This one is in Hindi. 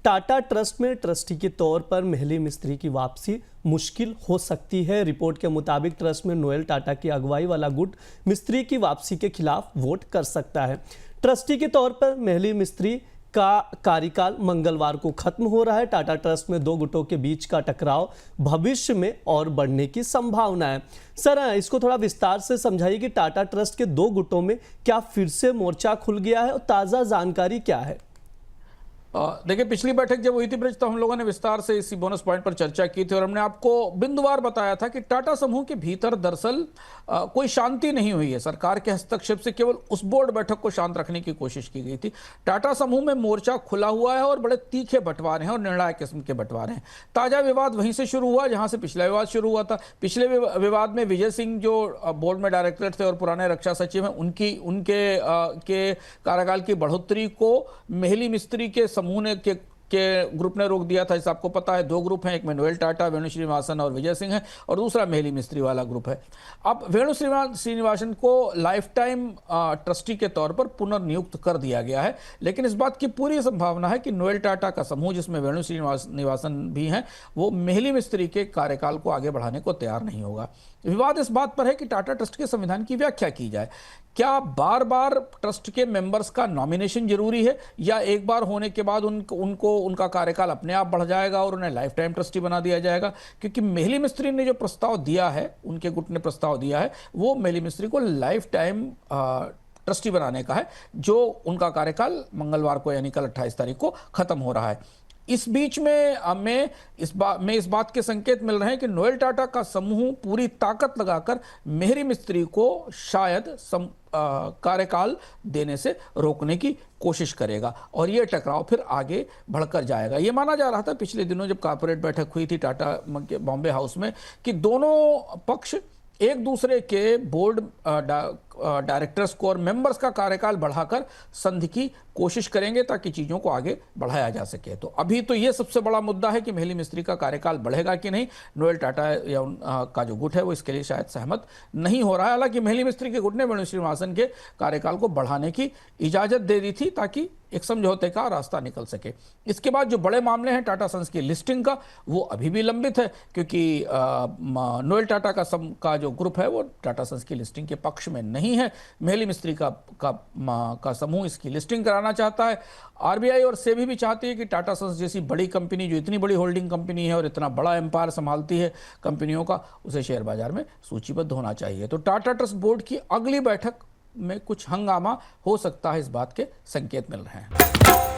टाटा ट्रस्ट में ट्रस्टी के तौर पर मेहली मिस्त्री की वापसी मुश्किल हो सकती है। रिपोर्ट के मुताबिक ट्रस्ट में नोएल टाटा की अगुवाई वाला गुट मिस्त्री की वापसी के खिलाफ वोट कर सकता है। ट्रस्टी के तौर पर मेहली मिस्त्री का कार्यकाल मंगलवार को खत्म हो रहा है। टाटा ट्रस्ट में दो गुटों के बीच का टकराव भविष्य में और बढ़ने की संभावना है। सर, इसको थोड़ा विस्तार से समझाइए कि टाटा ट्रस्ट के दो गुटों में क्या फिर से मोर्चा खुल गया है और ताजा जानकारी क्या है? देखिए, पिछली बैठक जब हुई थी ब्रिज, तो हम लोगों ने विस्तार से इसी बोनस पॉइंट पर चर्चा की थी और हमने आपको बिंदुवार बताया था कि टाटा समूह के भीतर दरअसल कोई शांति नहीं हुई है। सरकार के हस्तक्षेप से केवल उस बोर्ड बैठक को शांत रखने की कोशिश की गई थी। टाटा समूह में मोर्चा खुला हुआ है और बड़े तीखे बंटवारे हैं और निर्णायक किस्म के बंटवारे हैं। ताजा विवाद वहीं से शुरू हुआ जहां से पिछला विवाद शुरू हुआ था। पिछले विवाद में विजय सिंह जो बोर्ड में डायरेक्टर थे और पुराने रक्षा सचिव हैं, उनके कार्यकाल की बढ़ोतरी को मेहली मिस्त्री के समूह के ग्रुप ने रोक दिया था। जैसे आपको पता है, दो ग्रुप हैं, एक में नोएल टाटा, वेणु श्रीनिवासन और विजय सिंह है, और दूसरा मेहली मिस्त्री वाला ग्रुप है। अब वेणु श्रीनिवासन को लाइफ टाइम ट्रस्टी के तौर पर पुनर्नियुक्त कर दिया गया है, लेकिन इस बात की पूरी संभावना है कि नोएल टाटा का समूह, जिसमें वेणु श्रीनिवासन भी हैं, वो मेहली मिस्त्री के कार्यकाल को आगे बढ़ाने को तैयार नहीं होगा। विवाद इस बात पर है कि टाटा ट्रस्ट के संविधान की व्याख्या की जाए। क्या बार बार ट्रस्ट के मेंबर्स का नॉमिनेशन जरूरी है, या एक बार होने के बाद उनका कार्यकाल अपने आप बढ़ जाएगा और उन्हें लाइफ टाइम ट्रस्टी बना दिया जाएगा? क्योंकि मेहली मिस्त्री ने जो प्रस्ताव दिया है, उनके गुट ने प्रस्ताव दिया है, वो मेहली मिस्त्री को लाइफ टाइम ट्रस्टी बनाने का है, जो उनका कार्यकाल मंगलवार को यानी कल 28 तारीख को खत्म हो रहा है। इस बीच में हमें इस बात के संकेत मिल रहे हैं कि नोएल टाटा का समूह पूरी ताकत लगाकर मेहली मिस्त्री को शायद कार्यकाल देने से रोकने की कोशिश करेगा और यह टकराव फिर आगे बढ़कर जाएगा। यह माना जा रहा था पिछले दिनों जब कॉर्पोरेट बैठक हुई थी टाटा के बॉम्बे हाउस में, कि दोनों पक्ष एक दूसरे के बोर्ड डायरेक्टर्स को और मेंबर्स का कार्यकाल बढ़ाकर संधि की कोशिश करेंगे ताकि चीज़ों को आगे बढ़ाया जा सके। तो अभी तो ये सबसे बड़ा मुद्दा है कि मेहली मिस्त्री का कार्यकाल बढ़ेगा कि नहीं। नोएल टाटा या का जो गुट है वो इसके लिए शायद सहमत नहीं हो रहा है। हालांकि मेहली मिस्त्री के गुट ने वेणु श्रीनिवासन के कार्यकाल को बढ़ाने की इजाज़त दे दी थी ताकि एक समझौते का रास्ता निकल सके। इसके बाद जो बड़े मामले हैं टाटा सन्स की लिस्टिंग का, वो अभी भी लंबित है, क्योंकि नोएल टाटा का जो ग्रुप है वो टाटा सन्स की लिस्टिंग के पक्ष में नहीं है। मेहली मिस्त्री का समूह इसकी लिस्टिंग कराना चाहता है। आरबीआई और सेबी भी चाहती है कि टाटा सन्स जैसी बड़ी कंपनी, जो इतनी बड़ी होल्डिंग कंपनी है और इतना बड़ा एम्पायर संभालती है कंपनियों का, उसे शेयर बाजार में सूचीबद्ध होना चाहिए। तो टाटा ट्रस्ट बोर्ड की अगली बैठक में कुछ हंगामा हो सकता है, इस बात के संकेत मिल रहे हैं।